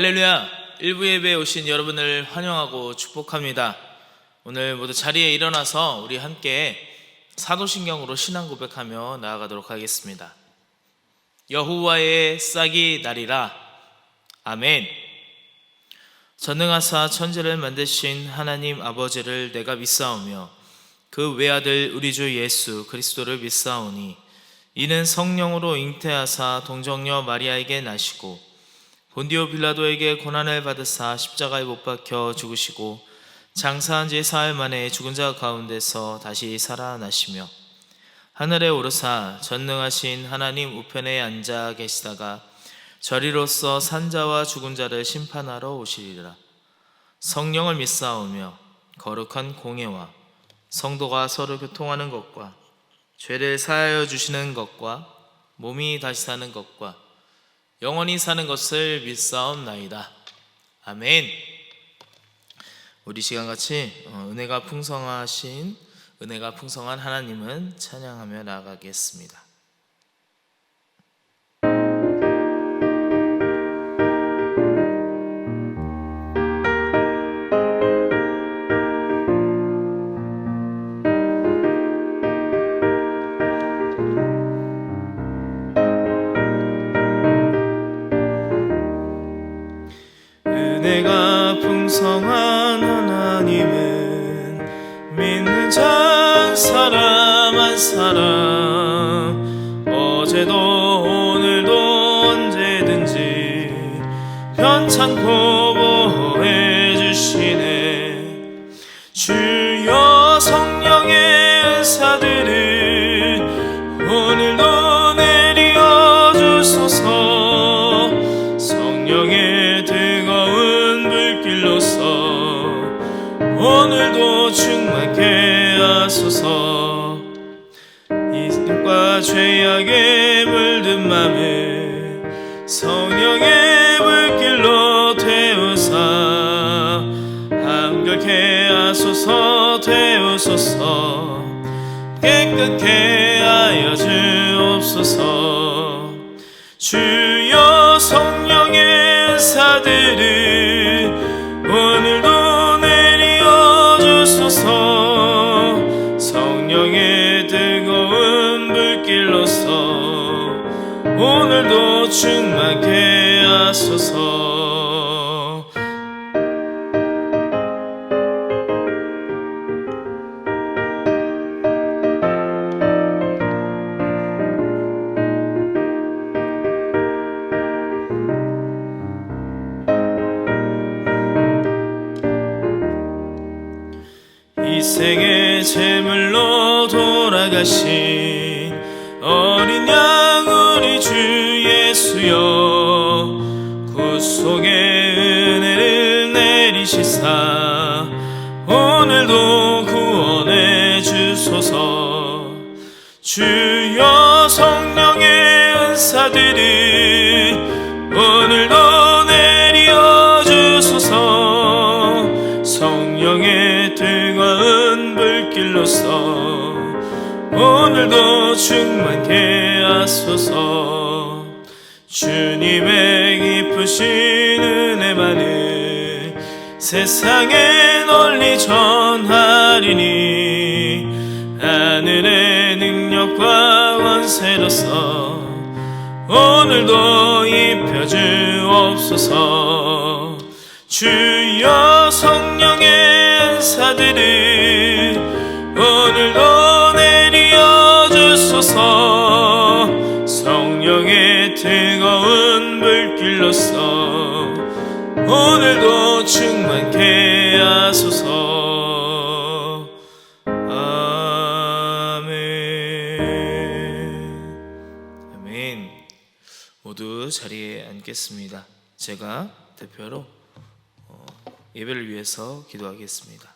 할렐루야! 일부 예배에 오신 여러분을 환영하고 축복합니다. 오늘 모두 자리에 일어나서 우리 함께 사도신경으로 신앙 고백하며 나아가도록 하겠습니다. 여호와의 싹이 나리라. 아멘. 전능하사 천지를 만드신 하나님 아버지를 내가 믿사오며 그 외아들 우리 주 예수 그리스도를 믿사오니 이는 성령으로 잉태하사 동정녀 마리아에게 나시고 본디오 빌라도에게 고난을 받으사 십자가에 못 박혀 죽으시고 장사한 지 사흘 만에 죽은 자 가운데서 다시 살아나시며 하늘에 오르사 전능하신 하나님 우편에 앉아 계시다가 저리로서 산자와 죽은 자를 심판하러 오시리라. 성령을 믿사오며 거룩한 공예와 성도가 서로 교통하는 것과 죄를 사하여 주시는 것과 몸이 다시 사는 것과 영원히 사는 것을 믿사옵나이다. 아멘. 우리 시간같이 은혜가 풍성한 하나님은 찬양하며 나아가겠습니다. 은혜가 풍성한 하나님은 믿는 자 한 사람 한 사람 어제도 오늘도 언제든지 편찮고 보호해 주시네. 주여 성령의 은사들을 오늘도 내려 주소서. 성령의 뜨거운 불길로서 오늘도 충만케 하소서. 이승과 죄악에 물든 맘을 성령의 불길로 태우사 한결케 하소서. 태우소서. 깨끗게 하여 주옵소서. 주여 성령의 은사들을 오늘도 내려 주소서. 성령의 뜨거운 불길로서 오늘도 충만케 하소서. 이 생의 제물로 돌아가신 어린 양 우리 주 예수여 구속의 은혜를 내리시사 오늘도 구원해 주소서. 주여 성령의 은사들을 오늘도 내려 주소서. 성령의 뜨거운 불길로서 오늘도 충만케 하소서. 주님의 기쁘신 은혜만을 세상에 널리 전하리니 하늘의 능력과 권세로서 오늘도 입혀주옵소서. 주여 성령의 은사들을 오늘도 내려 주소서. 성령의 뜨거운 불길로서 오늘도 충만케 하소서. 아멘. 아멘. 모두 자리에 앉겠습니다. 제가 대표로 예배를 위해서 기도하겠습니다.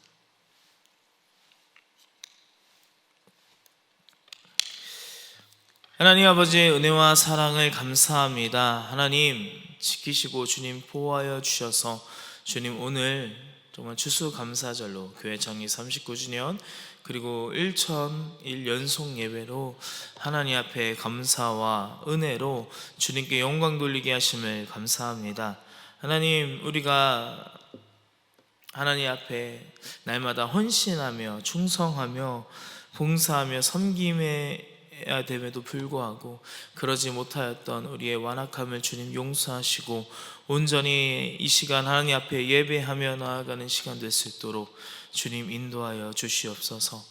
하나님 아버지의 은혜와 사랑을 감사합니다. 하나님 지키시고 주님 보호하여 주셔서 주님 오늘 정말 추수감사절로 교회 정기 39주년 그리고 1,001 연속 예배로 하나님 앞에 감사와 은혜로 주님께 영광 돌리게 하심을 감사합니다. 하나님, 우리가 하나님 앞에 날마다 헌신하며 충성하며 봉사하며 섬김해야 됨에도 불구하고 그러지 못하였던 우리의 완악함을 주님 용서하시고 온전히 이 시간 하나님 앞에 예배하며 나아가는 시간 될 수 있도록 주님 인도하여 주시옵소서.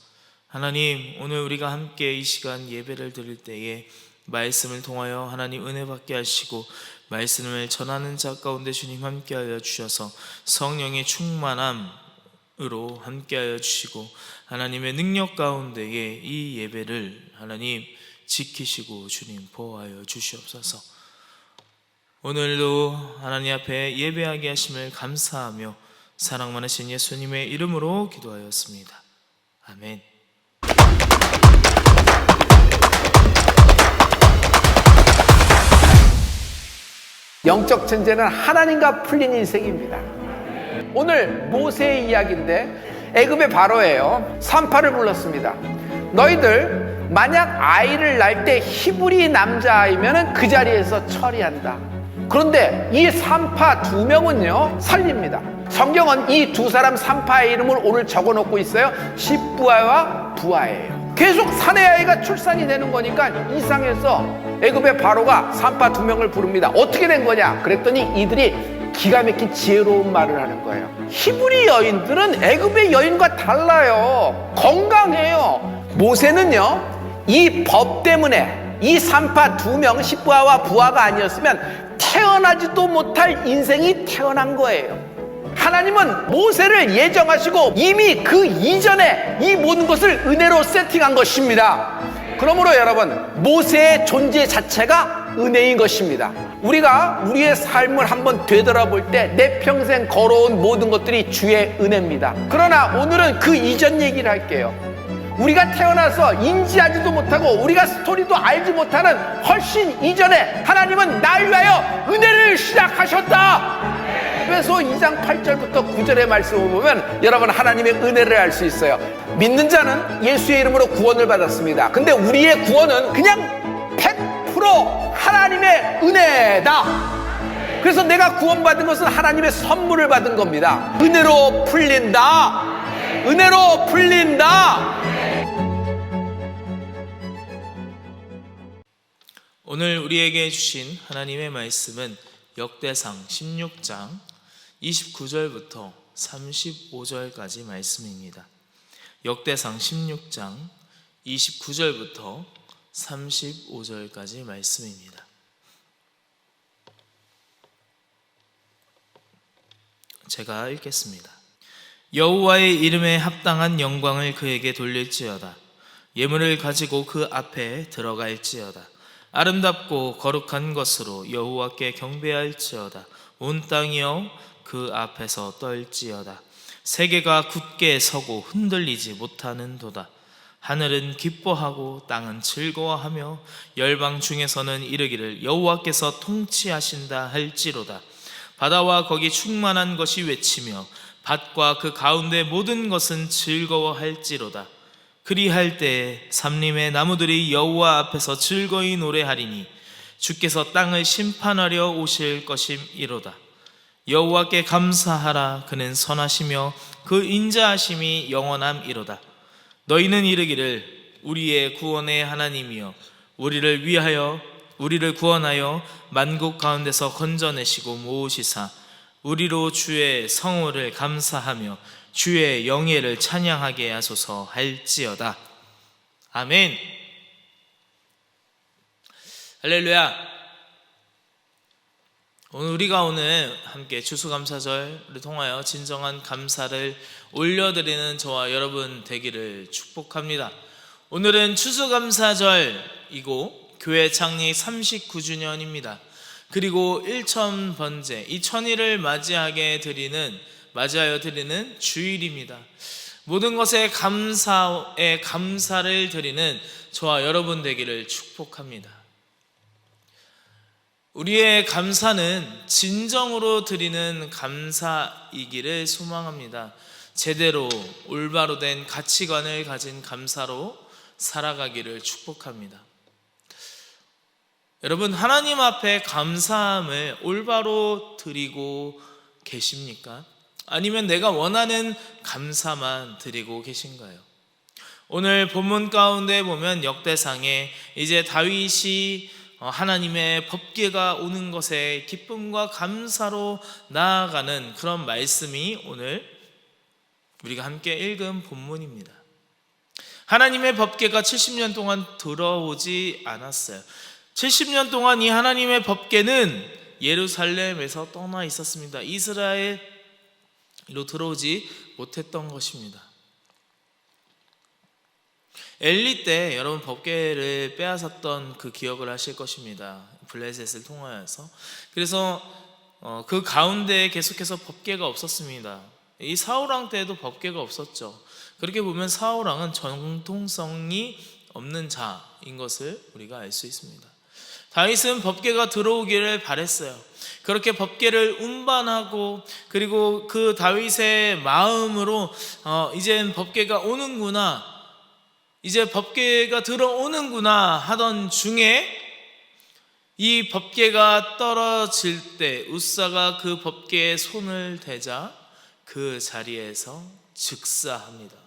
하나님, 오늘 우리가 함께 이 시간 예배를 드릴 때에 말씀을 통하여 하나님 은혜 받게 하시고 말씀을 전하는 자 가운데 주님 함께하여 주셔서 성령의 충만함으로 함께하여 주시고 하나님의 능력 가운데에 이 예배를 하나님 지키시고 주님 보호하여 주시옵소서. 오늘도 하나님 앞에 예배하게 하심을 감사하며 사랑 많으신 예수님의 이름으로 기도하였습니다. 아멘. 영적 전쟁은 하나님과 풀린 인생입니다. 오늘 모세의 이야기인데 애굽의 바로예요. 산파를 불렀습니다. 너희들 만약 아이를 낳을 때 히브리 남자아이면 그 자리에서 처리한다. 그런데 이 산파 2명은요 살립니다. 성경은 이 2사람 산파의 이름을 오늘 적어놓고 있어요. 십부아와 부아예요. 계속 사내 아이가 출산이 되는 거니까 이상해서 애굽의 바로가 산파 2명을 부릅니다. 어떻게 된 거냐? 그랬더니 이들이 기가 막힌 지혜로운 말을 하는 거예요. 히브리 여인들은 애굽의 여인과 달라요. 건강해요. 모세는요 이 법 때문에 이 산파 2명 십부아와 부아가 아니었으면 태어나지도 못할 인생이 태어난 거예요. 하나님은 모세를 예정하시고 이미 그 이전에 이 모든 것을 은혜로 세팅한 것입니다. 그러므로 여러분, 모세의 존재 자체가 은혜인 것입니다. 우리가 우리의 삶을 한번 되돌아볼 때 내 평생 걸어온 모든 것들이 주의 은혜입니다. 그러나 오늘은 그 이전 얘기를 할게요. 우리가 태어나서 인지하지도 못하고 우리가 스토리도 알지 못하는 훨씬 이전에 하나님은 날 위하여 은혜를 시작하셨다. 그래서 2장 8절부터 9절의 말씀을 보면 여러분 하나님의 은혜를 알 수 있어요. 믿는 자는 예수의 이름으로 구원을 받았습니다. 근데 우리의 구원은 그냥 100% 하나님의 은혜다. 그래서 내가 구원받은 것은 하나님의 선물을 받은 겁니다. 은혜로 풀린다. 은혜로 풀린다. 오늘 우리에게 주신 하나님의 말씀은 역대상 16장 29절부터 35절까지 말씀입니다. 역대상 16장 29절부터 35절까지 말씀입니다. 제가 읽겠습니다. 여호와의 이름에 합당한 영광을 그에게 돌릴지어다. 예물을 가지고 그 앞에 들어갈지어다. 아름답고 거룩한 것으로 여호와께 경배할지어다. 온 땅이여 그 앞에서 떨지어다. 세계가 굳게 서고 흔들리지 못하는도다. 하늘은 기뻐하고 땅은 즐거워하며 열방 중에서는 이르기를 여호와께서 통치하신다 할지로다. 바다와 거기 충만한 것이 외치며 밭과 그 가운데 모든 것은 즐거워할지로다. 그리할 때에 삼림의 나무들이 여호와 앞에서 즐거이 노래하리니 주께서 땅을 심판하려 오실 것임이로다. 여호와께 감사하라. 그는 선하시며 그 인자하심이 영원함이로다. 너희는 이르기를 우리의 구원의 하나님이여 우리를 구원하여 만국 가운데서 건져내시고 모으시사 우리로 주의 성호를 감사하며 주의 영예를 찬양하게 하소서 할지어다. 아멘. 할렐루야. 우리가 오늘 함께 추수감사절을 통하여 진정한 감사를 올려드리는 저와 여러분 되기를 축복합니다. 오늘은 추수감사절이고 교회 창립 39주년입니다. 그리고 1000번째 이 천일을 맞이하여 드리는 주일입니다. 모든 것에 감사를 드리는 저와 여러분 되기를 축복합니다. 우리의 감사는 진정으로 드리는 감사이기를 소망합니다. 제대로 올바로 된 가치관을 가진 감사로 살아가기를 축복합니다. 여러분, 하나님 앞에 감사함을 올바로 드리고 계십니까? 아니면 내가 원하는 감사만 드리고 계신가요? 오늘 본문 가운데 보면 역대상에 이제 다윗이 하나님의 법궤가 오는 것에 기쁨과 감사로 나아가는 그런 말씀이 오늘 우리가 함께 읽은 본문입니다. 하나님의 법궤가 70년 동안 들어오지 않았어요. 70년 동안 이 하나님의 법궤는 예루살렘에서 떠나 있었습니다. 이스라엘로 들어오지 못했던 것입니다. 엘리 때 여러분 법궤를 빼앗았던 그 기억을 하실 것입니다. 블레셋을 통하여서. 그래서 그 가운데 계속해서 법궤가 없었습니다. 이 사울왕 때도 법궤가 없었죠. 그렇게 보면 사울왕은 정통성이 없는 자인 것을 우리가 알 수 있습니다. 다윗은 법궤가 들어오기를 바랬어요. 그렇게 법궤를 운반하고 그리고 그 다윗의 마음으로 이젠 법궤가 오는구나, 이제 법궤가 들어오는구나 하던 중에 이 법궤가 떨어질 때 웃사가 그 법궤에 손을 대자 그 자리에서 즉사합니다.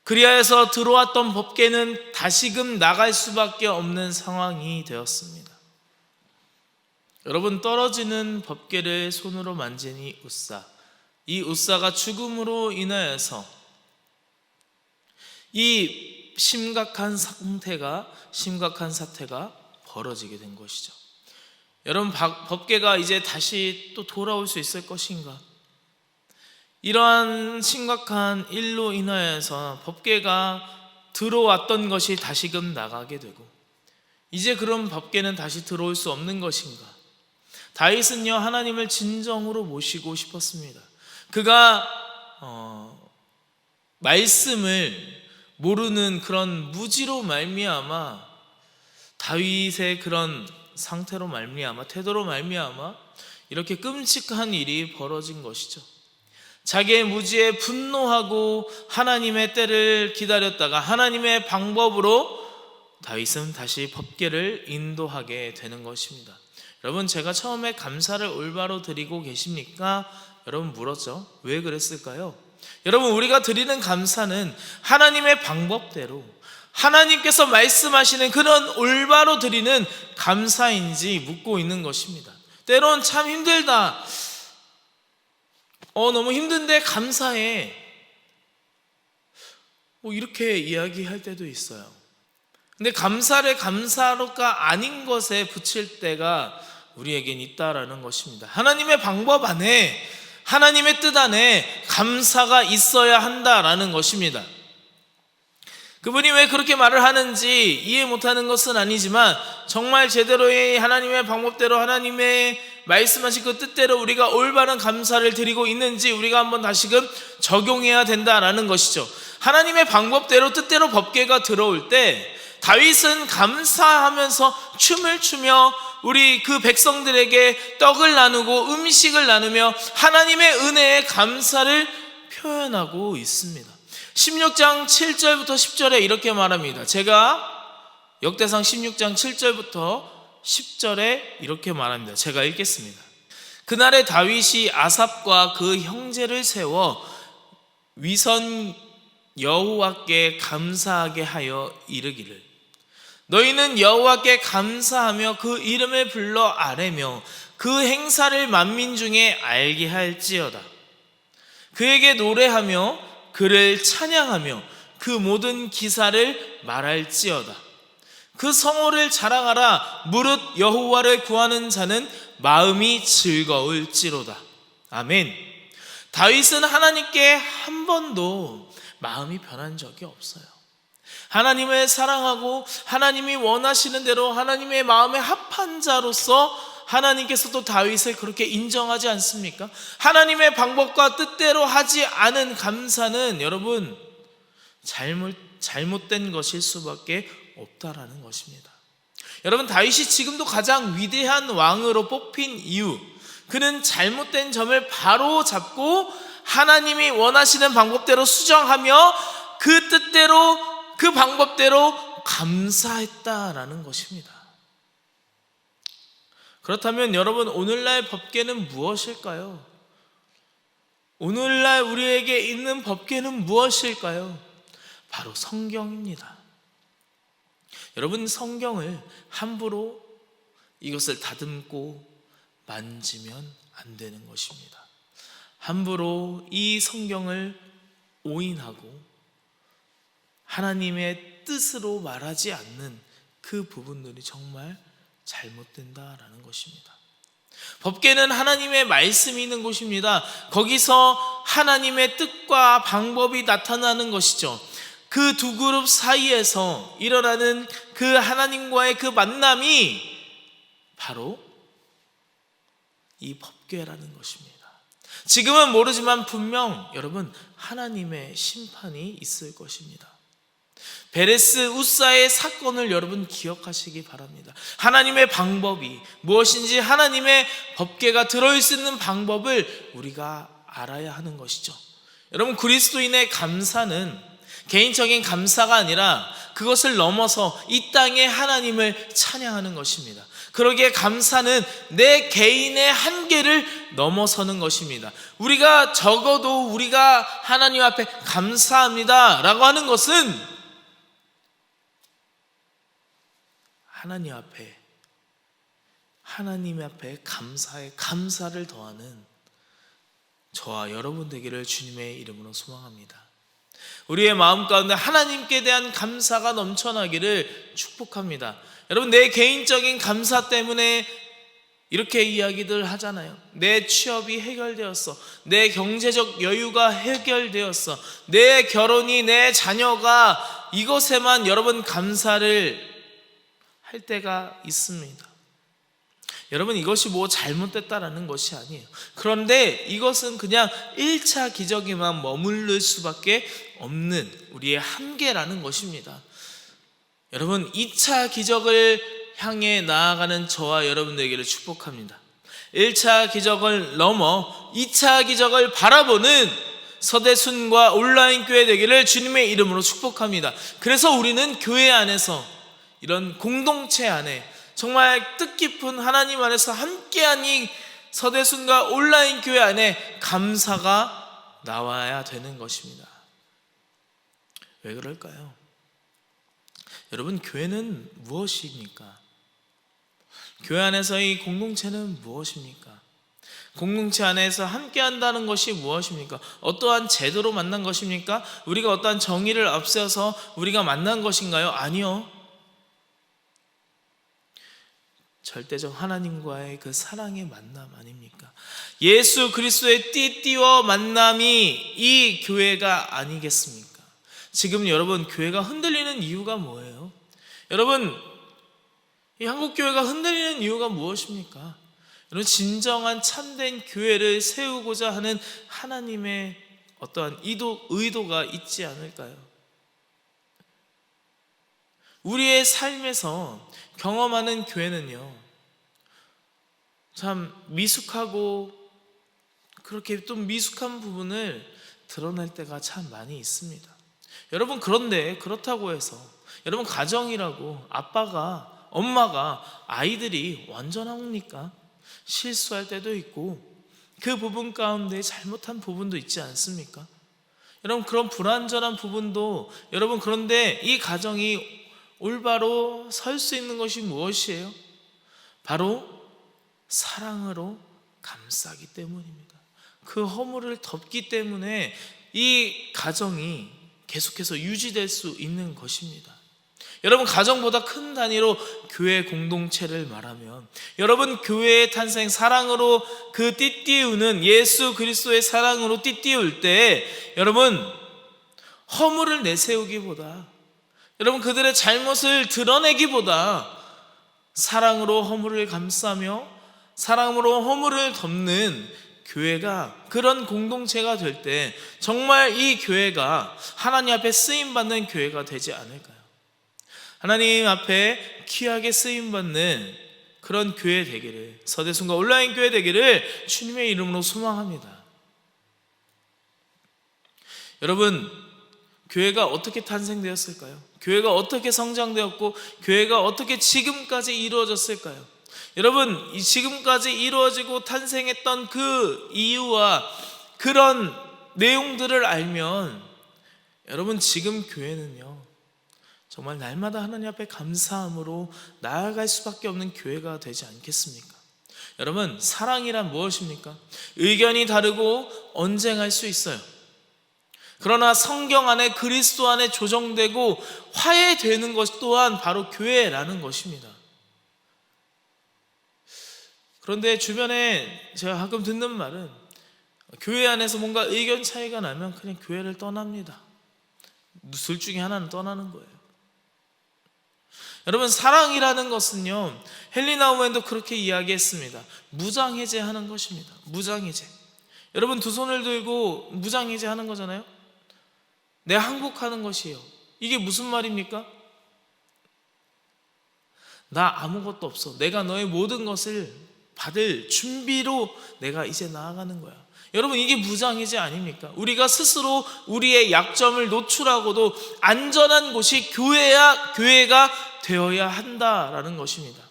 그리하여서 들어왔던 법궤는 다시금 나갈 수밖에 없는 상황이 되었습니다. 여러분, 떨어지는 법궤를 손으로 만지니 웃사, 이 웃사가 죽음으로 인하여서 이 심각한 사태가 벌어지게 된 것이죠. 여러분, 법궤가 이제 다시 또 돌아올 수 있을 것인가? 이러한 심각한 일로 인하여서 법궤가 들어왔던 것이 다시금 나가게 되고 이제 그런 법궤는 다시 들어올 수 없는 것인가? 다윗은요, 하나님을 진정으로 모시고 싶었습니다. 그가 말씀을 모르는 그런 무지로 말미암아, 다윗의 그런 상태로 말미암아, 태도로 말미암아 이렇게 끔찍한 일이 벌어진 것이죠. 자기의 무지에 분노하고 하나님의 때를 기다렸다가 하나님의 방법으로 다윗은 다시 법궤를 인도하게 되는 것입니다. 여러분, 제가 처음에 감사를 올바로 드리고 계십니까? 여러분 물었죠. 왜 그랬을까요? 여러분, 우리가 드리는 감사는 하나님의 방법대로 하나님께서 말씀하시는 그런 올바로 드리는 감사인지 묻고 있는 것입니다. 때론 참 힘들다, 너무 힘든데 감사해, 이렇게 이야기할 때도 있어요. 근데 감사를 감사로가 아닌 것에 붙일 때가 우리에겐 있다라는 것입니다. 하나님의 방법 안에, 하나님의 뜻 안에 감사가 있어야 한다라는 것입니다. 그분이 왜 그렇게 말을 하는지 이해 못하는 것은 아니지만 정말 제대로의 하나님의 방법대로 하나님의 말씀하신 그 뜻대로 우리가 올바른 감사를 드리고 있는지 우리가 한번 다시금 적용해야 된다라는 것이죠. 하나님의 방법대로 뜻대로 법궤가 들어올 때 다윗은 감사하면서 춤을 추며 우리 그 백성들에게 떡을 나누고 음식을 나누며 하나님의 은혜에 감사를 표현하고 있습니다. 16장 7절부터 10절에 이렇게 말합니다. 제가 역대상 16장 7절부터 10절에 이렇게 말합니다. 제가 읽겠습니다. 그날에 다윗이 아삽과 그 형제를 세워 위선 여호와께 감사하게 하여 이르기를, 너희는 여호와께 감사하며 그 이름을 불러 아뢰며 그 행사를 만민 중에 알게 할지어다. 그에게 노래하며 그를 찬양하며 그 모든 기사를 말할지어다. 그 성호를 자랑하라. 무릇 여호와를 구하는 자는 마음이 즐거울지로다. 아멘. 다윗은 하나님께 한 번도 마음이 변한 적이 없어요. 하나님을 사랑하고 하나님이 원하시는 대로 하나님의 마음에 합한 자로서 하나님께서도 다윗을 그렇게 인정하지 않습니까? 하나님의 방법과 뜻대로 하지 않은 감사는 여러분 잘못된 것일 수밖에 없다라는 것입니다. 여러분, 다윗이 지금도 가장 위대한 왕으로 뽑힌 이유, 그는 잘못된 점을 바로 잡고 하나님이 원하시는 방법대로 수정하며 그 뜻대로 그 방법대로 감사했다라는 것입니다. 그렇다면 여러분, 오늘날 법궤는 무엇일까요? 오늘날 우리에게 있는 법궤는 무엇일까요? 바로 성경입니다. 여러분, 성경을 함부로 이것을 다듬고 만지면 안 되는 것입니다. 함부로 이 성경을 오인하고 하나님의 뜻으로 말하지 않는 그 부분들이 정말 잘못된다라는 것입니다. 법궤는 하나님의 말씀이 있는 곳입니다. 거기서 하나님의 뜻과 방법이 나타나는 것이죠. 그 두 그룹 사이에서 일어나는 그 하나님과의 그 만남이 바로 이 법궤라는 것입니다. 지금은 모르지만 분명 여러분, 하나님의 심판이 있을 것입니다. 베레스 우사의 사건을 여러분 기억하시기 바랍니다. 하나님의 방법이 무엇인지, 하나님의 법궤가 들어있는 방법을 우리가 알아야 하는 것이죠. 여러분, 그리스도인의 감사는 개인적인 감사가 아니라 그것을 넘어서 이 땅에 하나님을 찬양하는 것입니다. 그러기에 감사는 내 개인의 한계를 넘어서는 것입니다. 우리가 적어도 우리가 하나님 앞에 감사합니다 라고 하는 것은 하나님 앞에 감사에 감사를 더하는 저와 여러분 되기를 주님의 이름으로 소망합니다. 우리의 마음 가운데 하나님께 대한 감사가 넘쳐나기를 축복합니다. 여러분, 내 개인적인 감사 때문에 이렇게 이야기들 하잖아요. 내 취업이 해결되었어, 내 경제적 여유가 해결되었어, 내 결혼이, 내 자녀가, 이것에만 여러분 감사를 할 때가 있습니다. 여러분, 이것이 뭐 잘못됐다라는 것이 아니에요. 그런데 이것은 그냥 1차 기적에만 머무를 수밖에 없는 우리의 한계라는 것입니다. 여러분, 2차 기적을 향해 나아가는 저와 여러분들에게를 축복합니다. 1차 기적을 넘어 2차 기적을 바라보는 서대순과 온라인 교회 되기를 주님의 이름으로 축복합니다. 그래서 우리는 교회 안에서, 이런 공동체 안에 정말 뜻깊은 하나님 안에서 함께한 이 서대순과 온라인 교회 안에 감사가 나와야 되는 것입니다. 왜 그럴까요? 여러분, 교회는 무엇입니까? 교회 안에서의 공동체는 무엇입니까? 공동체 안에서 함께 한다는 것이 무엇입니까? 어떠한 제도로 만난 것입니까? 우리가 어떠한 정의를 앞세워서 우리가 만난 것인가요? 아니요. 절대적 하나님과의 그 사랑의 만남 아닙니까? 예수 그리스도의 띠띠와 만남이 이 교회가 아니겠습니까? 지금 여러분, 교회가 흔들리는 이유가 뭐예요? 여러분, 이 한국교회가 흔들리는 이유가 무엇입니까? 여러분, 진정한 참된 교회를 세우고자 하는 하나님의 어떠한 의도가 있지 않을까요? 우리의 삶에서 경험하는 교회는요, 참 미숙하고 그렇게 또 미숙한 부분을 드러낼 때가 참 많이 있습니다. 여러분, 그런데 그렇다고 해서 여러분, 가정이라고 아빠가, 엄마가, 아이들이 완전합니까? 실수할 때도 있고 그 부분 가운데 잘못한 부분도 있지 않습니까? 여러분, 그런 불완전한 부분도, 여러분, 그런데 이 가정이 올바로 설 수 있는 것이 무엇이에요? 바로 사랑으로 감싸기 때문입니다. 그 허물을 덮기 때문에 이 가정이 계속해서 유지될 수 있는 것입니다. 여러분, 가정보다 큰 단위로 교회 공동체를 말하면, 여러분, 교회의 탄생, 사랑으로 그 띠띠우는 예수 그리스도의 사랑으로 띠띠울 때, 여러분, 허물을 내세우기보다, 여러분, 그들의 잘못을 드러내기보다 사랑으로 허물을 감싸며 사랑으로 허물을 덮는 교회가, 그런 공동체가 될 때 정말 이 교회가 하나님 앞에 쓰임받는 교회가 되지 않을까요? 하나님 앞에 귀하게 쓰임받는 그런 교회 되기를, 서대순과 온라인 교회 되기를 주님의 이름으로 소망합니다. 여러분, 교회가 어떻게 탄생되었을까요? 교회가 어떻게 성장되었고 교회가 어떻게 지금까지 이루어졌을까요? 여러분, 이 지금까지 이루어지고 탄생했던 그 이유와 그런 내용들을 알면 여러분, 지금 교회는요 정말 날마다 하나님 앞에 감사함으로 나아갈 수밖에 없는 교회가 되지 않겠습니까? 여러분, 사랑이란 무엇입니까? 의견이 다르고 언쟁할 수 있어요. 그러나 성경 안에, 그리스도 안에 조정되고 화해되는 것 또한 바로 교회라는 것입니다. 그런데 주변에 제가 가끔 듣는 말은 교회 안에서 뭔가 의견 차이가 나면 그냥 교회를 떠납니다. 둘 중에 하나는 떠나는 거예요. 여러분, 사랑이라는 것은요, 헬리나우엔도 그렇게 이야기했습니다. 무장해제하는 것입니다. 무장해제. 여러분, 두 손을 들고 무장해제하는 거잖아요. 내 항복하는 것이에요. 이게 무슨 말입니까? 나 아무것도 없어. 내가 너의 모든 것을 받을 준비로 내가 이제 나아가는 거야. 여러분, 이게 무장해제 아닙니까? 우리가 스스로 우리의 약점을 노출하고도 안전한 곳이 교회가 되어야 한다라는 것입니다.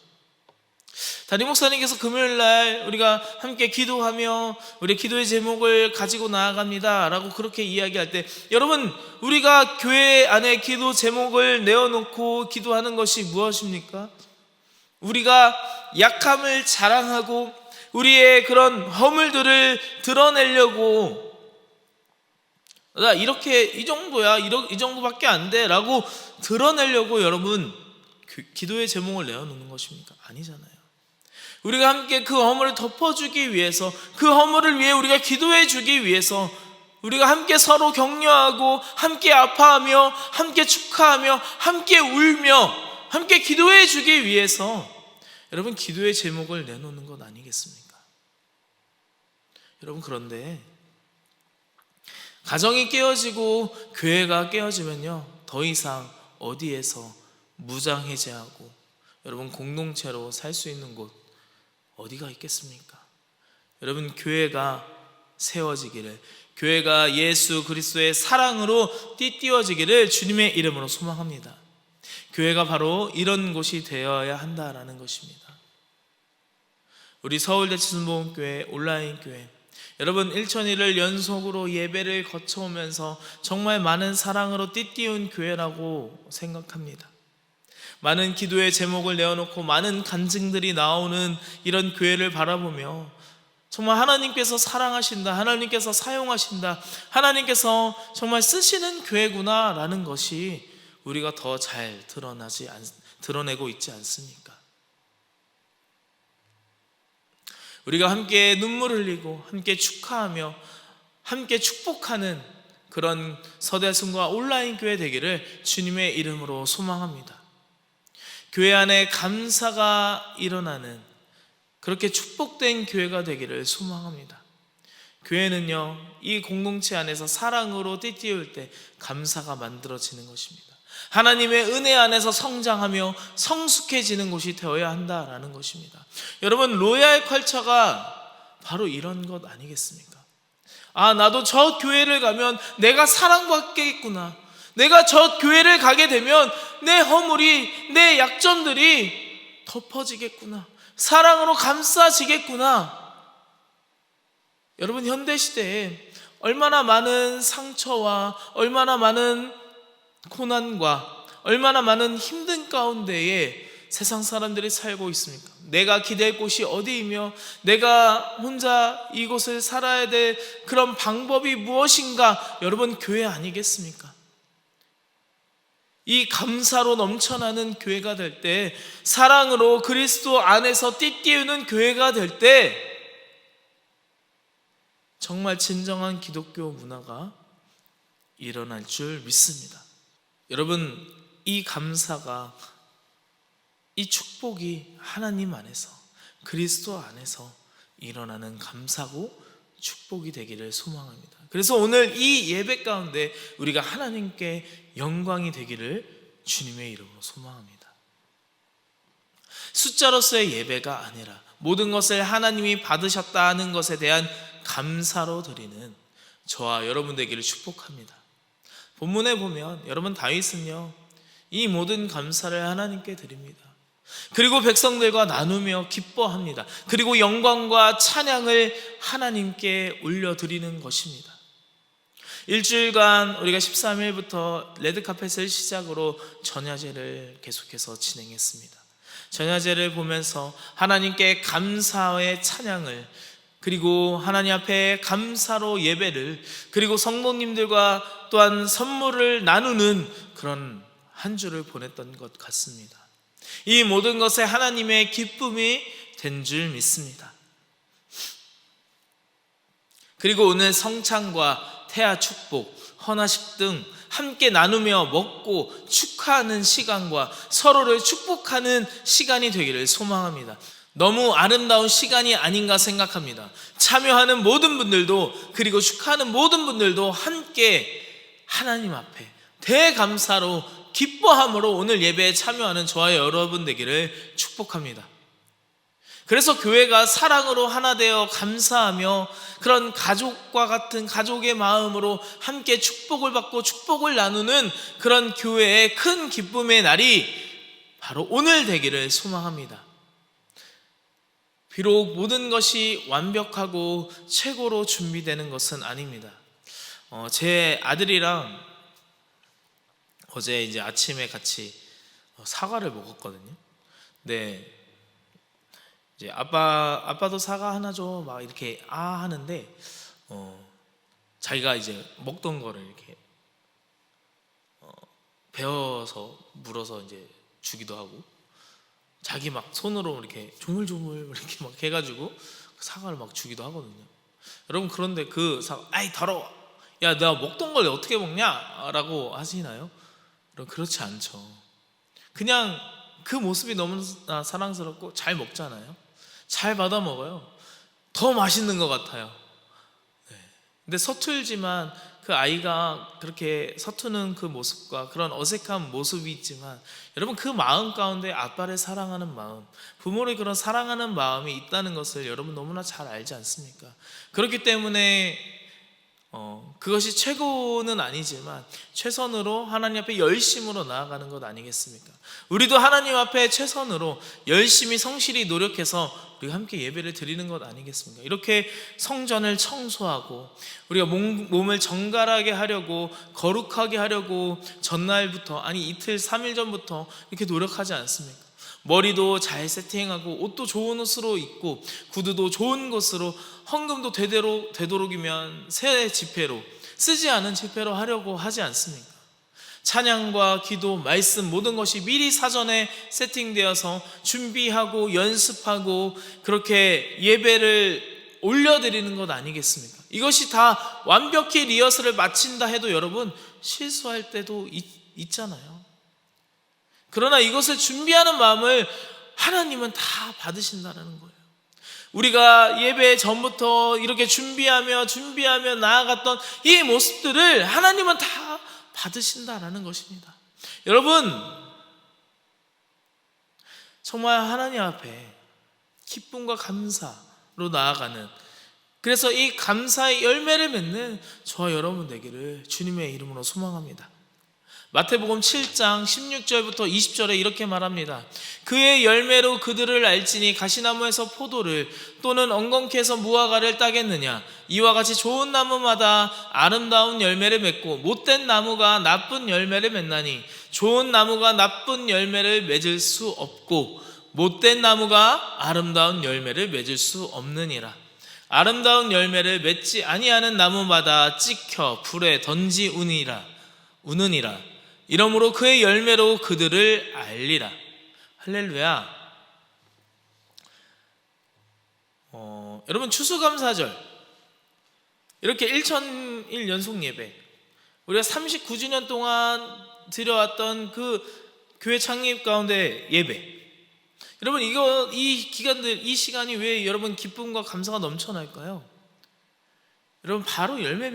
담임 목사님께서 금요일날 우리가 함께 기도하며 우리 기도의 제목을 가지고 나아갑니다 라고 그렇게 이야기할 때, 여러분, 우리가 교회 안에 기도 제목을 내어놓고 기도하는 것이 무엇입니까? 우리가 약함을 자랑하고 우리의 그런 허물들을 드러내려고, 나 이렇게 이 정도야, 이 정도밖에 안 돼 라고 드러내려고 여러분 기도의 제목을 내어놓는 것입니까? 아니잖아요. 우리가 함께 그 허물을 덮어주기 위해서, 그 허물을 위해 우리가 기도해 주기 위해서, 우리가 함께 서로 격려하고 함께 아파하며 함께 축하하며 함께 울며 함께 기도해 주기 위해서 여러분 기도의 제목을 내놓는 것 아니겠습니까? 여러분, 그런데 가정이 깨어지고 교회가 깨어지면요, 더 이상 어디에서 무장해제하고 여러분 공동체로 살 수 있는 곳 어디가 있겠습니까? 여러분, 교회가 세워지기를, 교회가 예수 그리스도의 사랑으로 띠띠워지기를 주님의 이름으로 소망합니다. 교회가 바로 이런 곳이 되어야 한다라는 것입니다. 우리 서울대 친복음교회 온라인 교회, 여러분 1,000일을 연속으로 예배를 거쳐오면서 정말 많은 사랑으로 띠띠운 교회라고 생각합니다. 많은 기도의 제목을 내어놓고 많은 간증들이 나오는 이런 교회를 바라보며 정말 하나님께서 사랑하신다, 하나님께서 사용하신다, 하나님께서 정말 쓰시는 교회구나 라는 것이 우리가 더 잘 드러내고 있지 않습니까? 우리가 함께 눈물 흘리고 함께 축하하며 함께 축복하는 그런 서대승과 온라인 교회 되기를 주님의 이름으로 소망합니다. 교회 안에 감사가 일어나는 그렇게 축복된 교회가 되기를 소망합니다. 교회는요, 이 공동체 안에서 사랑으로 띠띠울 때 감사가 만들어지는 것입니다. 하나님의 은혜 안에서 성장하며 성숙해지는 곳이 되어야 한다라는 것입니다. 여러분, 로얄 컬처가 바로 이런 것 아니겠습니까? 아, 나도 저 교회를 가면 내가 사랑받겠구나, 내가 저 교회를 가게 되면 내 허물이, 내 약점들이 덮어지겠구나, 사랑으로 감싸지겠구나. 여러분, 현대시대에 얼마나 많은 상처와 얼마나 많은 고난과 얼마나 많은 힘든 가운데에 세상 사람들이 살고 있습니까? 내가 기댈 곳이 어디이며 내가 혼자 이곳을 살아야 될 그런 방법이 무엇인가? 여러분, 교회 아니겠습니까? 이 감사로 넘쳐나는 교회가 될 때, 사랑으로 그리스도 안에서 띠띠우는 교회가 될 때 정말 진정한 기독교 문화가 일어날 줄 믿습니다. 여러분, 이 감사가, 이 축복이 하나님 안에서, 그리스도 안에서 일어나는 감사고 축복이 되기를 소망합니다. 그래서 오늘 이 예배 가운데 우리가 하나님께 영광이 되기를 주님의 이름으로 소망합니다. 숫자로서의 예배가 아니라 모든 것을 하나님이 받으셨다는 것에 대한 감사로 드리는 저와 여러분 되기를 축복합니다. 본문에 보면 여러분, 다윗은요, 이 모든 감사를 하나님께 드립니다. 그리고 백성들과 나누며 기뻐합니다. 그리고 영광과 찬양을 하나님께 올려드리는 것입니다. 일주일간 우리가 13일부터 레드카펫을 시작으로 전야제를 계속해서 진행했습니다. 전야제를 보면서 하나님께 감사의 찬양을, 그리고 하나님 앞에 감사로 예배를, 그리고 성도님들과 또한 선물을 나누는 그런 한 주를 보냈던 것 같습니다. 이 모든 것에 하나님의 기쁨이 된 줄 믿습니다. 그리고 오늘 성찬과 태아 축복, 헌화식 등 함께 나누며 먹고 축하하는 시간과 서로를 축복하는 시간이 되기를 소망합니다. 너무 아름다운 시간이 아닌가 생각합니다. 참여하는 모든 분들도, 그리고 축하하는 모든 분들도 함께 하나님 앞에 대감사로 기뻐함으로 오늘 예배에 참여하는 저와 여러분 되기를 축복합니다. 그래서 교회가 사랑으로 하나 되어 감사하며 그런 가족과 같은 가족의 마음으로 함께 축복을 받고 축복을 나누는 그런 교회의 큰 기쁨의 날이 바로 오늘 되기를 소망합니다. 비록 모든 것이 완벽하고 최고로 준비되는 것은 아닙니다. 제 아들이랑 어제 이제 아침에 같이 사과를 먹었거든요. 네. 이제 아빠도 사과 하나 줘, 막 이렇게 하는데 자기가 이제 먹던 거를 이렇게 베어서 물어서 이제 주기도 하고, 자기 막 손으로 이렇게 조물조물 이렇게 막 해가지고 사과를 막 주기도 하거든요. 여러분, 그런데 그 사과, 아이 더러워, 야 내가 먹던 걸 어떻게 먹냐? 라고 하시나요? 여러분, 그렇지 않죠. 그냥 그 모습이 너무나 사랑스럽고 잘 먹잖아요. 잘 받아 먹어요. 더 맛있는 것 같아요. 네. 근데 서툴지만 그 아이가 그렇게 서투는 그 모습과 그런 어색한 모습이 있지만, 여러분, 그 마음 가운데 아빠를 사랑하는 마음, 부모를 그런 사랑하는 마음이 있다는 것을 여러분 너무나 잘 알지 않습니까? 그렇기 때문에 그것이 최고는 아니지만 최선으로 하나님 앞에 열심으로 나아가는 것 아니겠습니까? 우리도 하나님 앞에 최선으로 열심히 성실히 노력해서 우리가 함께 예배를 드리는 것 아니겠습니까? 이렇게 성전을 청소하고 우리가 몸을 정갈하게 하려고, 거룩하게 하려고 전날부터, 아니 이틀 3일 전부터 이렇게 노력하지 않습니까? 머리도 잘 세팅하고 옷도 좋은 옷으로 입고 구두도 좋은 것으로, 헌금도 되도록이면 새 지폐로, 쓰지 않은 지폐로 하려고 하지 않습니까? 찬양과 기도, 말씀 모든 것이 미리 사전에 세팅되어서 준비하고 연습하고 그렇게 예배를 올려드리는 것 아니겠습니까? 이것이 다 완벽히 리허설을 마친다 해도 여러분 실수할 때도 있잖아요. 그러나 이것을 준비하는 마음을 하나님은 다 받으신다는 거예요. 우리가 예배 전부터 이렇게 준비하며 나아갔던 이 모습들을 하나님은 다 받으신다라는 것입니다. 여러분, 정말 하나님 앞에 기쁨과 감사로 나아가는, 그래서 이 감사의 열매를 맺는 저와 여러분 되기를 주님의 이름으로 소망합니다. 마태복음 7장 16절부터 20절에 이렇게 말합니다. 그의 열매로 그들을 알지니 가시나무에서 포도를 또는 엉겅퀴 해서 무화과를 따겠느냐? 이와 같이 좋은 나무마다 아름다운 열매를 맺고 못된 나무가 나쁜 열매를 맺나니 좋은 나무가 나쁜 열매를 맺을 수 없고 못된 나무가 아름다운 열매를 맺을 수 없느니라. 아름다운 열매를 맺지 아니하는 나무마다 찍혀 불에 던지우느니라. 이러므로 그의 열매로 그들을 알리라. 할렐루야. 여러분, 추수감사절, 이렇게 1001 연속 예배, 우리가 39주년 동안 드려왔던 그 교회 창립 가운데 예배, 여러분, 이 기간들, 이 시간이 왜 여러분 기쁨과 감사가 넘쳐날까요? 여러분, 바로 열매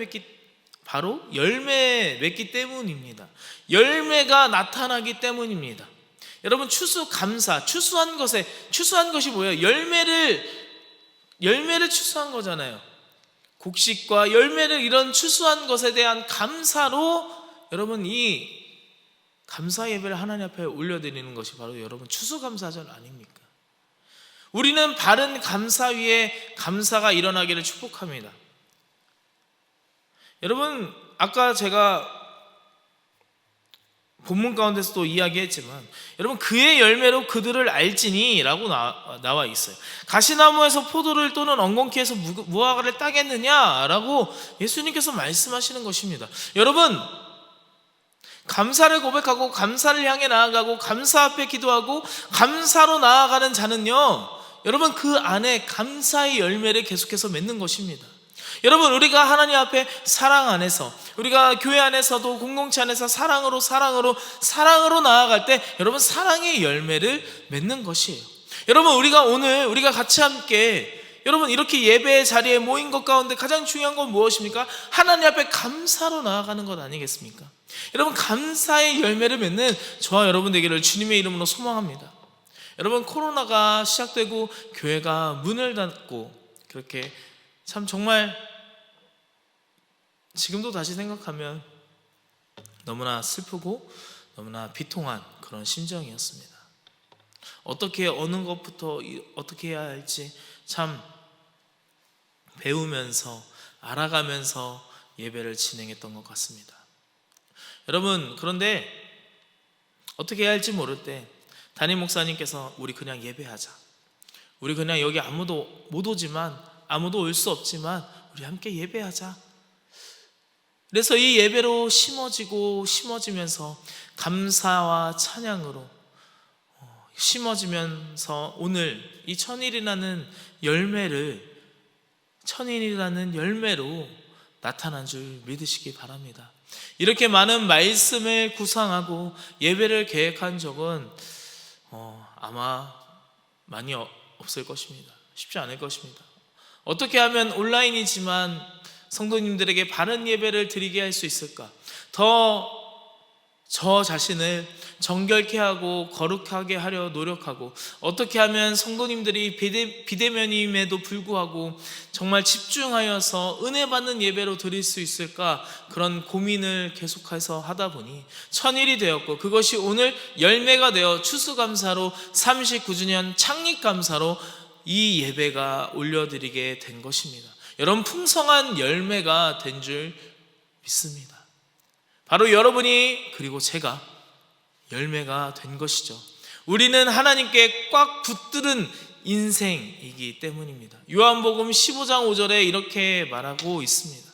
맺기 때문입니다. 열매가 나타나기 때문입니다. 여러분, 추수감사, 추수한 것이 뭐예요? 열매를 추수한 거잖아요. 곡식과 열매를, 이런 추수한 것에 대한 감사로 여러분 이 감사 예배를 하나님 앞에 올려드리는 것이 바로 여러분 추수감사절 아닙니까? 우리는 바른 감사 위에 감사가 일어나기를 축복합니다. 여러분, 아까 제가 본문 가운데서도 이야기했지만, 여러분, 그의 열매로 그들을 알지니 라고 나와 있어요. 가시나무에서 포도를 또는 엉겅퀴에서 무화과를 따겠느냐 라고 예수님께서 말씀하시는 것입니다. 여러분, 감사를 고백하고 감사를 향해 나아가고 감사 앞에 기도하고 감사로 나아가는 자는요, 여러분, 그 안에 감사의 열매를 계속해서 맺는 것입니다. 여러분, 우리가 하나님 앞에 사랑 안에서, 우리가 교회 안에서도 공동체 안에서 사랑으로 나아갈 때 여러분 사랑의 열매를 맺는 것이에요. 여러분, 우리가 같이 함께 여러분 이렇게 예배의 자리에 모인 것 가운데 가장 중요한 건 무엇입니까? 하나님 앞에 감사로 나아가는 것 아니겠습니까? 여러분, 감사의 열매를 맺는 저와 여러분 되기를 주님의 이름으로 소망합니다. 여러분, 코로나가 시작되고 교회가 문을 닫고 그렇게 참 정말 지금도 다시 생각하면 너무나 슬프고 너무나 비통한 그런 심정이었습니다. 어떻게 어느 것부터 어떻게 해야 할지 참 배우면서 알아가면서 예배를 진행했던 것 같습니다. 여러분, 그런데 어떻게 해야 할지 모를 때 담임 목사님께서 우리 그냥 예배하자, 우리 그냥 여기 아무도 못 오지만, 아무도 올 수 없지만 우리 함께 예배하자. 그래서 이 예배로 심어지면서 감사와 찬양으로 심어지면서 오늘 이 천일이라는 열매로 나타난 줄 믿으시기 바랍니다. 이렇게 많은 말씀을 구상하고 예배를 계획한 적은 아마 많이 없을 것입니다. 쉽지 않을 것입니다. 어떻게 하면 온라인이지만 성도님들에게 바른 예배를 드리게 할 수 있을까? 더 저 자신을 정결케 하고 거룩하게 하려 노력하고, 어떻게 하면 성도님들이 비대면임에도 불구하고 정말 집중하여서 은혜 받는 예배로 드릴 수 있을까? 그런 고민을 계속해서 하다 보니 천일이 되었고, 그것이 오늘 열매가 되어 추수감사로 39주년 창립감사로 이 예배가 올려드리게 된 것입니다. 여러분, 풍성한 열매가 된 줄 믿습니다. 바로 여러분이 그리고 제가 열매가 된 것이죠. 우리는 하나님께 꽉 붙들은 인생이기 때문입니다. 요한복음 15장 5절에 이렇게 말하고 있습니다.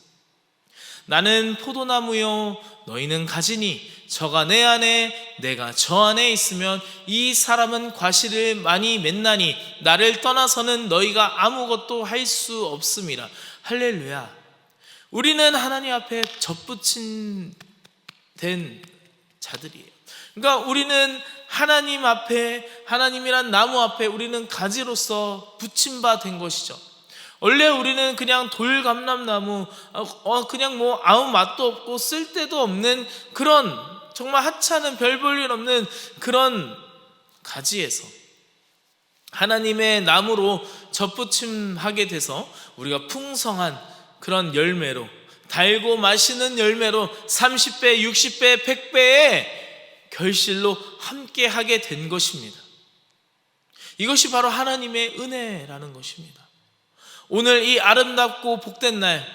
나는 포도나무요 너희는 가지니 저가 내 안에 내가 저 안에 있으면 이 사람은 과실을 많이 맺나니 나를 떠나서는 너희가 아무것도 할 수 없음이라. 할렐루야. 우리는 하나님 앞에 접붙인 된 자들이에요. 그러니까 우리는 하나님 앞에, 하나님이란 나무 앞에 우리는 가지로서 붙임 바 된 것이죠. 원래 우리는 그냥 돌감람나무, 그냥 뭐 아무 맛도 없고 쓸데도 없는 그런 정말 하찮은 별 볼 일 없는 그런 가지에서 하나님의 나무로 접붙임하게 돼서 우리가 풍성한 그런 열매로, 달고 마시는 열매로 30배, 60배, 100배의 결실로 함께 하게 된 것입니다. 이것이 바로 하나님의 은혜라는 것입니다. 오늘 이 아름답고 복된 날,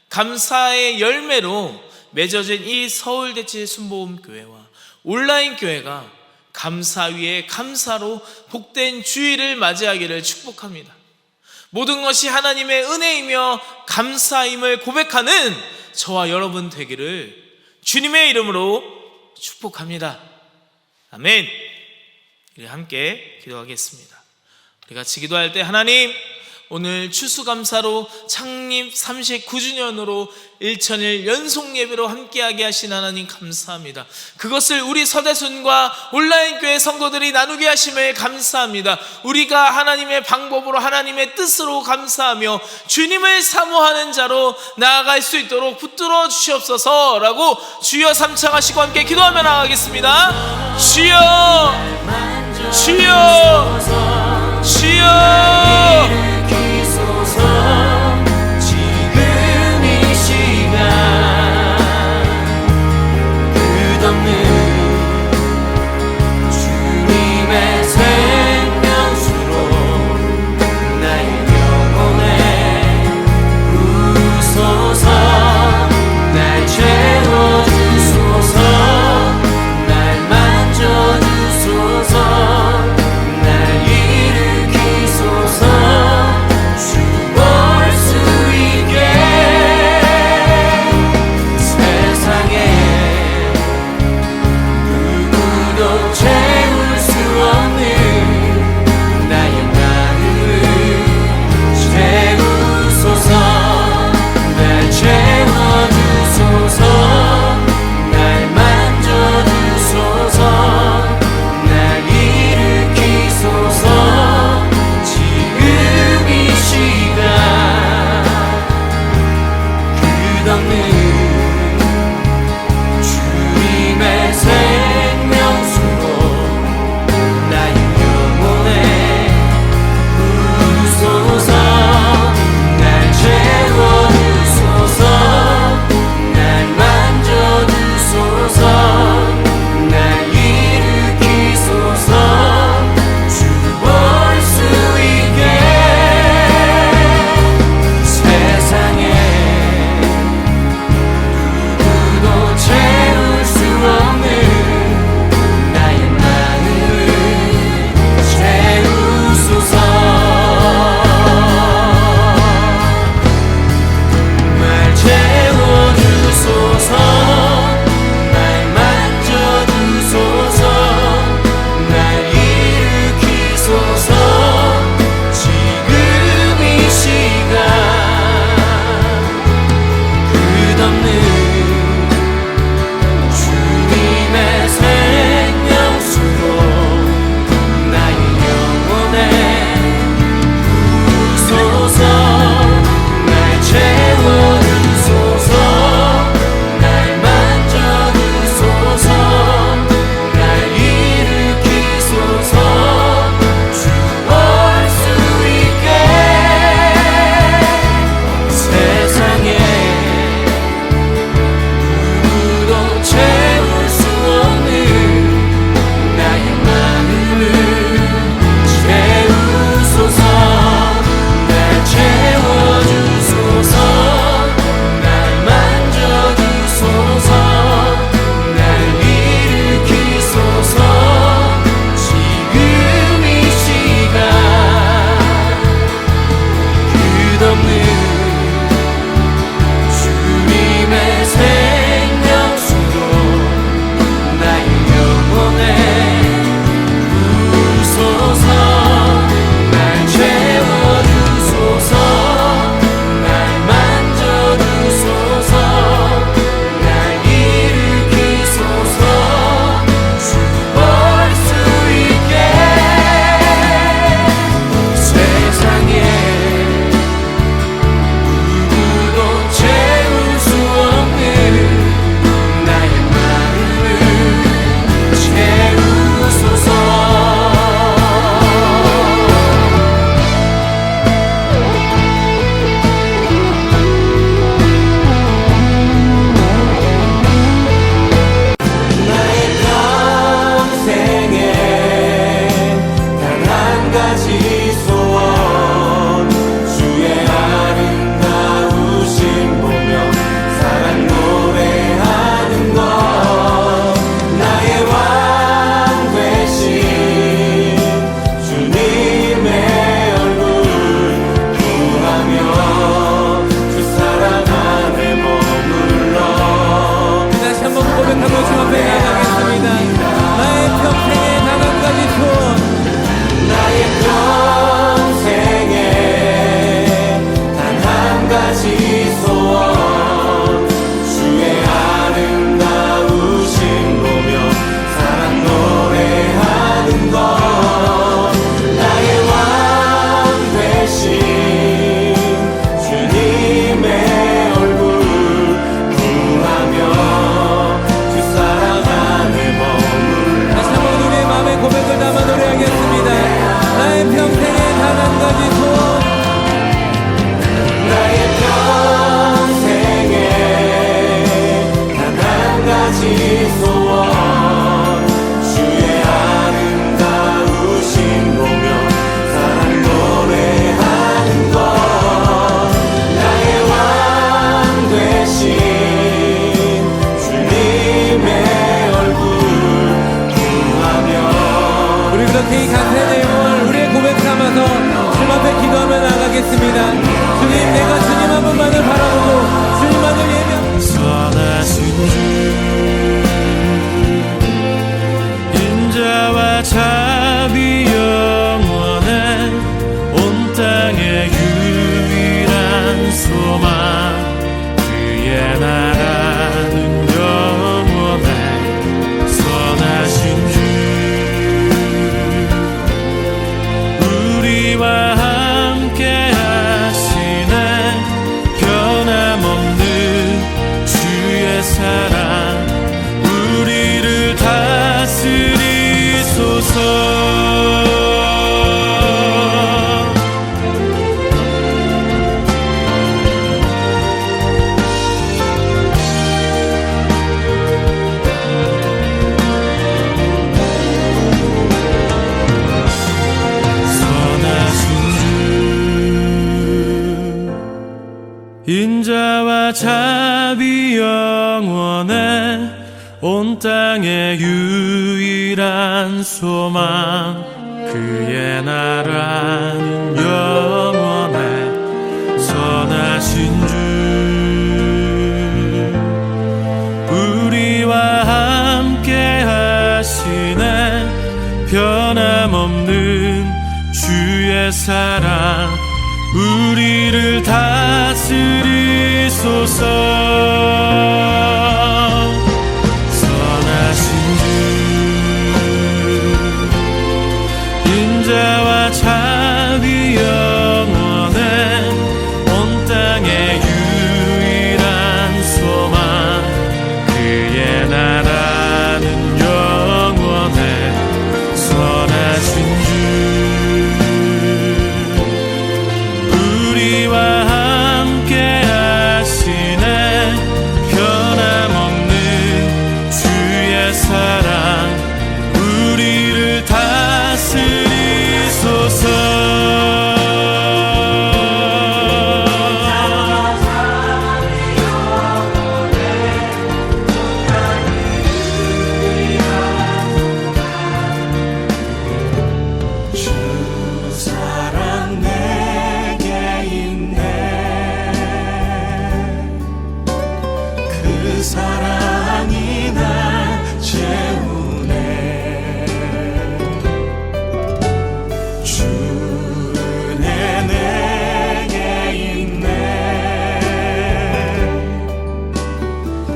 감사의 열매로 맺어진 이 서울대치 순복음교회와 온라인 교회가 감사 위에 감사로 복된 주일을 맞이하기를 축복합니다. 모든 것이 하나님의 은혜이며 감사임을 고백하는 저와 여러분 되기를 주님의 이름으로 축복합니다. 아멘. 우리 함께 기도하겠습니다. 우리 같이 기도할 때, 하나님, 오늘 추수감사로 창립 39주년으로 1천일 연속 예배로 함께하게 하신 하나님 감사합니다. 그것을 우리 서대순과 온라인 교회 성도들이 나누게 하심을 감사합니다. 우리가 하나님의 방법으로, 하나님의 뜻으로 감사하며 주님을 사모하는 자로 나아갈 수 있도록 붙들어 주시옵소서라고 주여 삼창하시고 함께 기도하며 나가겠습니다. 주여, 주여, 주여. 지금 이 시간 끝없는 그렇게 이 감사의 내용을 우리의 고백 삼아서 주님 앞에 기도하며 나가겠습니다. 주님, 내가 주님 한 분만을 바라보고 주님만을 예배하고 선하신 주 인자와 자비 영원해 온 땅의 유일한 소망 그의 나라는 영원해 선하신 주 우리와 함께 하시네 변함없는 주의 사랑 우리를 다스리소서 인자와 자비 영원해 온 땅의 유일한 소망 그의 나라는 영원해 선하신 주 우리와 함께 하시네 변함없는 주의 사랑 우리를 다스리소서 선하신 주 인자와 자비 영원해 온 땅의 유일한 소망 그의 나라는 영원해 선하신 주 우리와 함께 하시네 변함없는 주의 사랑 우리를 다스리소서 사랑이 날 채우네 주는 내게 있네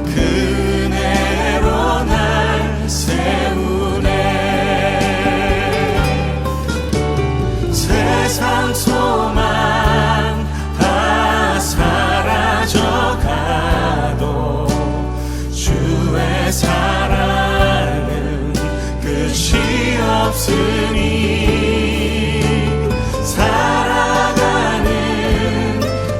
그네로 날 세우네 세상 소망 다 사라져가도 주의 사랑은 끝이 없으니 살아가는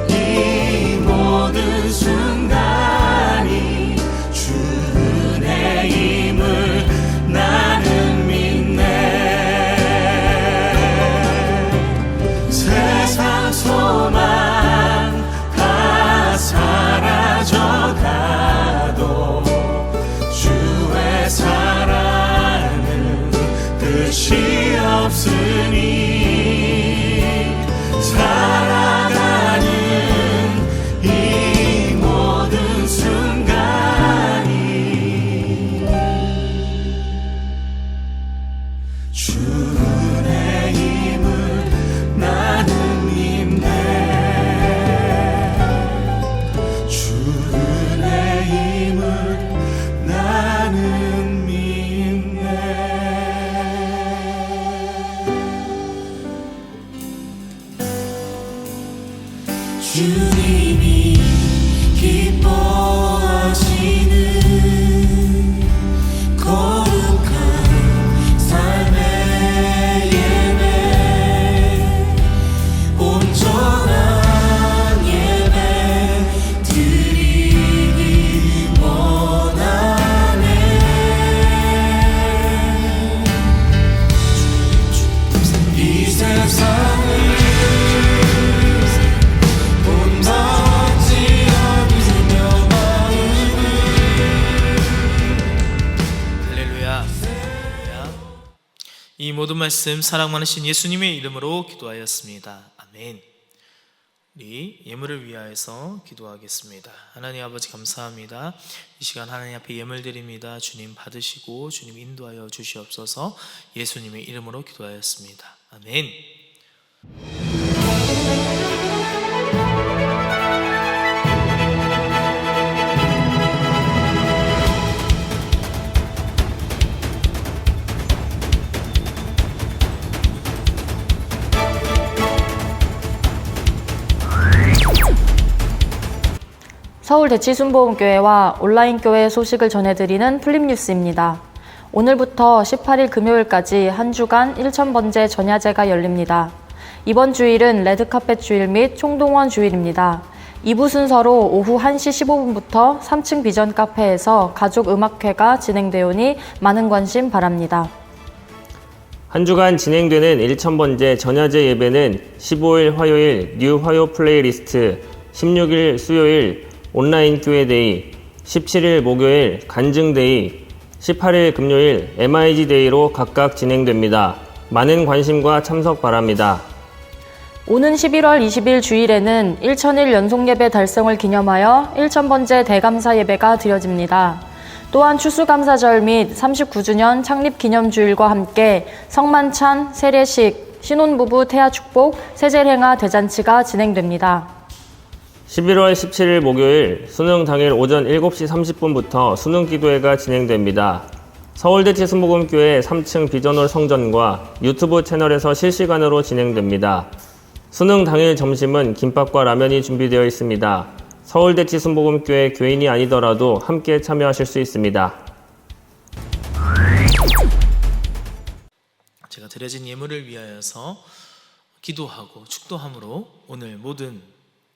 이 모든 순간이 주 은혜임을 나는 믿네 세상 소망 다 사라져가도 주의 사랑은 끝이 없으니 살아가는 이 모든 순간이 주 은혜임을 나는 믿네 주 은혜임을 나는 믿네 주님이 기뻐하시는 거룩한 삶의 예배 온전한 예배 드리기 원하네 이 모든 말씀 사랑 많으신 예수님의 이름으로 기도하였습니다. 아멘. 우리 예물을 위하여서 기도하겠습니다. 하나님 아버지 감사합니다. 이 시간 하나님 앞에 예물 드립니다. 주님 받으시고 주님 인도하여 주시옵소서. 예수님의 이름으로 기도하였습니다. 아멘. 서울대치순복음교회와 온라인교회 소식을 전해드리는 플립뉴스입니다. 오늘부터 18일 금요일까지 한 주간 1000번째 전야제가 열립니다. 이번 주일은 레드카펫 주일 및 총동원 주일입니다. 2부 순서로 오후 1시 15분부터 3층 비전 카페에서 가족 음악회가 진행되오니 많은 관심 바랍니다. 한 주간 진행되는 1000번째 전야제 예배는 15일 화요일 뉴 화요 플레이리스트, 16일 수요일 온라인 교회데이, 17일 목요일 간증데이, 18일 금요일 MIG 데이로 각각 진행됩니다. 많은 관심과 참석 바랍니다. 오는 11월 20일 주일에는 1000일 연속예배 달성을 기념하여 1000번째 대감사 예배가 드려집니다. 또한 추수감사절 및 39주년 창립기념주일과 함께 성만찬, 세례식, 신혼부부 태아축복, 세제행하 대잔치가 진행됩니다. 11월 17일 목요일 수능 당일 오전 7시 30분부터 수능기도회가 진행됩니다. 서울대치순복음교회 3층 비전홀 성전과 유튜브 채널에서 실시간으로 진행됩니다. 수능 당일 점심은 김밥과 라면이 준비되어 있습니다. 서울대치순복음교회 교인이 아니더라도 함께 참여하실 수 있습니다. 제가 드려진 예물을 위하여서 기도하고 축도함으로 오늘 모든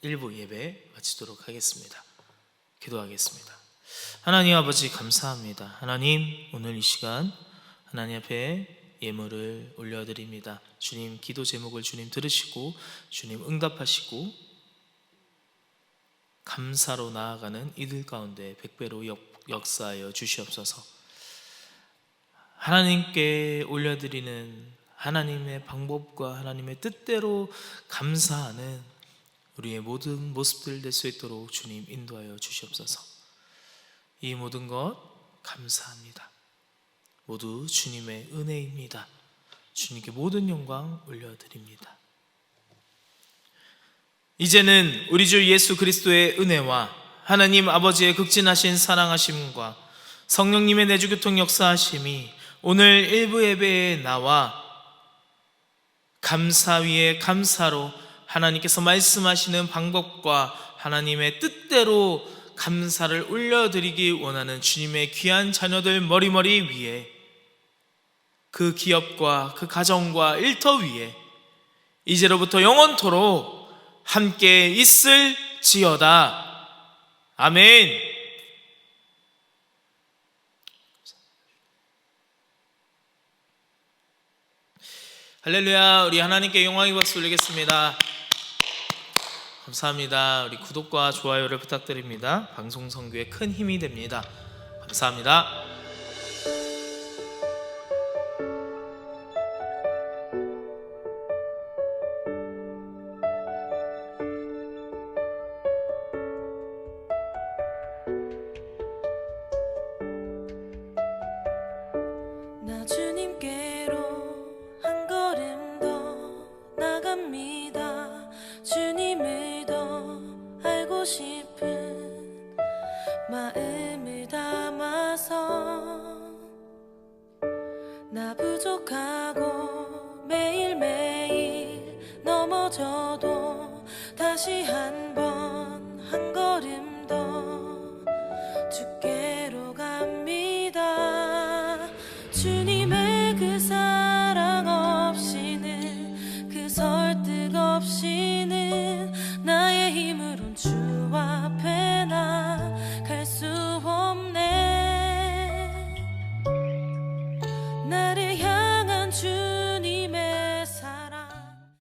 일부 예배 마치도록 하겠습니다. 기도하겠습니다. 하나님 아버지 감사합니다. 하나님 오늘 이 시간 하나님 앞에 예물을 올려드립니다. 주님 기도 제목을 주님 들으시고 주님 응답하시고 감사로 나아가는 이들 가운데 100배로 역사하여 주시옵소서. 하나님께 올려드리는 하나님의 방법과 하나님의 뜻대로 감사하는 우리의 모든 모습들 될 수 있도록 주님 인도하여 주시옵소서. 이 모든 것 감사합니다. 모두 주님의 은혜입니다. 주님께 모든 영광 올려드립니다. 이제는 우리 주 예수 그리스도의 은혜와 하나님 아버지의 극진하신 사랑하심과 성령님의 내주교통 역사하심이 오늘 일부 예배에 나와 감사 위에 감사로 하나님께서 말씀하시는 방법과 하나님의 뜻대로 감사를 올려드리기 원하는 주님의 귀한 자녀들 머리머리 위에 그 기업과 그 가정과 일터 위에 이제로부터 영원토록 함께 있을지어다. 아멘. 할렐루야. 우리 하나님께 영광의 박수 올리겠습니다. 감사합니다. 우리 구독과 좋아요를 부탁드립니다. 방송 선교에 큰 힘이 됩니다. 감사합니다. 나 주님께로 한 걸음 더 나갑니다. 주님을 더 알고 싶은 마음을 담아서 나 부족하고 매일매일 넘어져도 다시 한 번 한 걸음 더 주께로 갑니다. 주님